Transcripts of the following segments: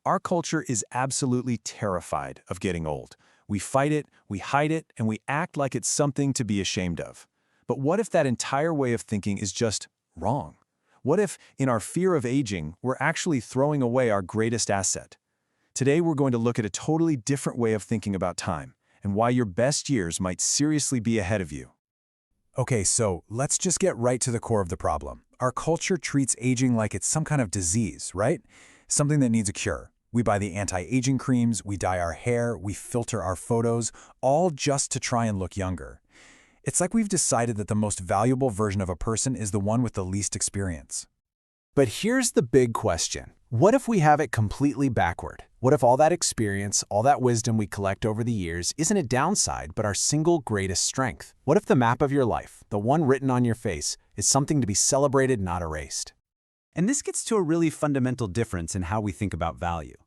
Our culture is absolutely terrified of getting old. We fight it, we hide it, and we act like it's something to be ashamed of. But what if that entire way of thinking is just wrong? What if, in our fear of aging, we're actually throwing away our greatest asset? Today, we're going to look at a totally different way of thinking about time and why your best years might seriously be ahead of you. Okay, so let's just get right to the core of the problem. Our culture treats aging like it's some kind of disease, right? Something that needs a cure. We buy the anti-aging creams, we dye our hair, we filter our photos, all just to try and look younger. It's like we've decided that the most valuable version of a person is the one with the least experience. But here's the big question. What if we have it completely backward? What if all that experience, all that wisdom we collect over the years isn't a downside but our single greatest strength? What if the map of your life, the one written on your face, is something to be celebrated, not erased? And this gets to a really fundamental difference in how we think about value.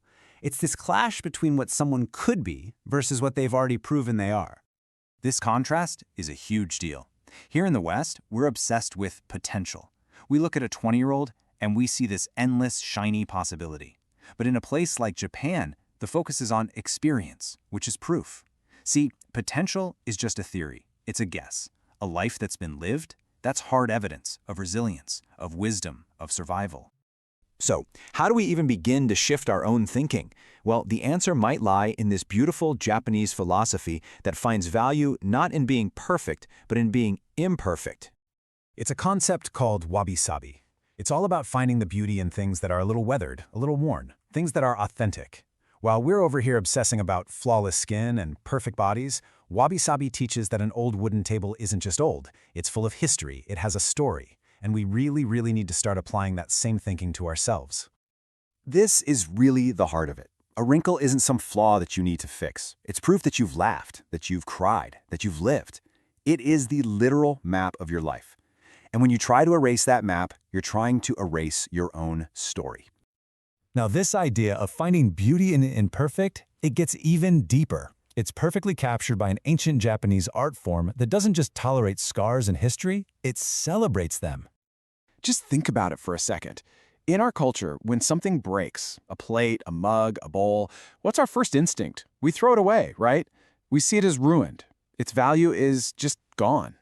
It's this clash between what someone could be versus what they've already proven they are. This contrast is a huge deal. Here in the West, we're obsessed with potential. We look at a 20-year-old and we see this endless, shiny possibility. But in a place like Japan, the focus is on experience, which is proof. See, potential is just a theory. It's a guess. A life that's been lived, that's hard evidence of resilience, of wisdom, of survival. So, how do we even begin to shift our own thinking? Well, the answer might lie in this beautiful Japanese philosophy that finds value not in being perfect, but in being imperfect. It's a concept called Wabi Sabi. It's all about finding the beauty in things that are a little weathered, a little worn, things that are authentic. While we're over here obsessing about flawless skin and perfect bodies, Wabi Sabi teaches that an old wooden table isn't just old, it's full of history, it has a story. And we really need to start applying that same thinking to ourselves. This is really the heart of it. A wrinkle isn't some flaw that you need to fix. It's proof that you've laughed, that you've cried, that you've lived. It is the literal map of your life. And when you try to erase that map, you're trying to erase your own story. Now, this idea of finding beauty in the imperfect, it gets even deeper. It's perfectly captured by an ancient Japanese art form that doesn't just tolerate scars and history, it celebrates them. Just think about it for a second. In our culture, when something breaks, a plate, a mug, a bowl, what's our first instinct? We throw it away, right? We see it as ruined. Its value is just gone.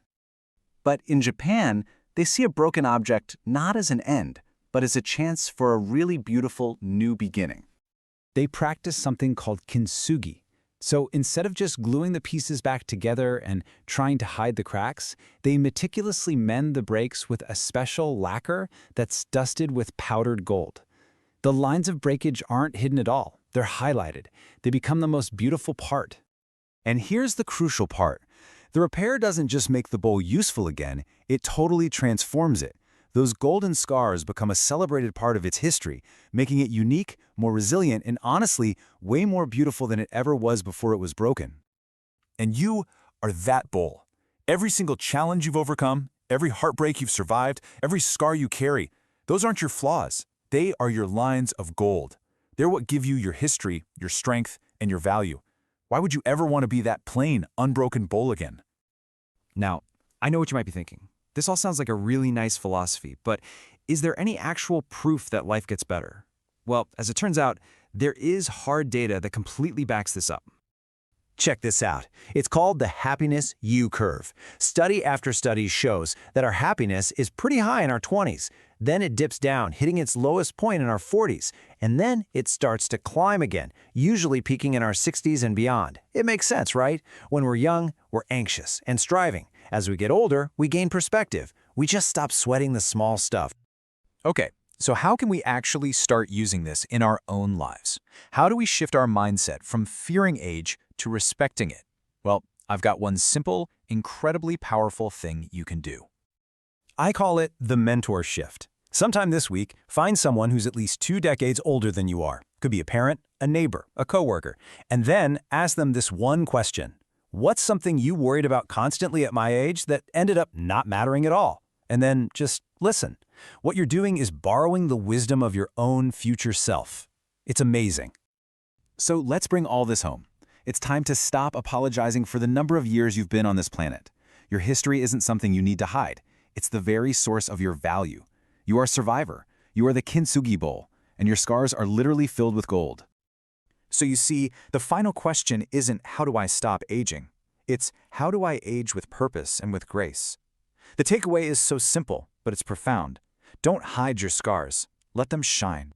But in Japan, they see a broken object not as an end, but as a chance for a really beautiful new beginning. They practice something called Kintsugi. So instead of just gluing the pieces back together and trying to hide the cracks, they meticulously mend the breaks with a special lacquer that's dusted with powdered gold. The lines of breakage aren't hidden at all. They're highlighted. They become the most beautiful part. And here's the crucial part. The repair doesn't just make the bowl useful again, it totally transforms it. Those golden scars become a celebrated part of its history, making it unique, more resilient, and honestly, way more beautiful than it ever was before it was broken. And you are that bowl. Every single challenge you've overcome, every heartbreak you've survived, every scar you carry, those aren't your flaws. They are your lines of gold. They're what give you your history, your strength, and your value. Why would you ever want to be that plain, unbroken bowl again? Now, I know what you might be thinking. This all sounds like a really nice philosophy, but is there any actual proof that life gets better? Well, as it turns out, there is hard data that completely backs this up. Check this out. It's called the happiness U-curve. Study after study shows that our happiness is pretty high in our 20s. Then it dips down, hitting its lowest point in our 40s. And then it starts to climb again, usually peaking in our 60s and beyond. It makes sense, right? When we're young, we're anxious and striving. As we get older, we gain perspective. We just stop sweating the small stuff. Okay, so how can we actually start using this in our own lives? How do we shift our mindset from fearing age to respecting it? Well, I've got one simple, incredibly powerful thing you can do. I call it the mentor shift. Sometime this week, find someone who's at least 2 decades older than you are. Could be a parent, a neighbor, a coworker. And then ask them this one question. What's something you worried about constantly at my age that ended up not mattering at all? And then just listen. What you're doing is borrowing the wisdom of your own future self. It's amazing. So let's bring all this home. It's time to stop apologizing for the number of years you've been on this planet. Your history isn't something you need to hide. It's the very source of your value. You are a survivor. You are the Kintsugi bowl. and your scars are literally filled with gold. So you see, the final question isn't how do I stop aging? It's how do I age with purpose and with grace? The takeaway is so simple, but it's profound. Don't hide your scars. Let them shine.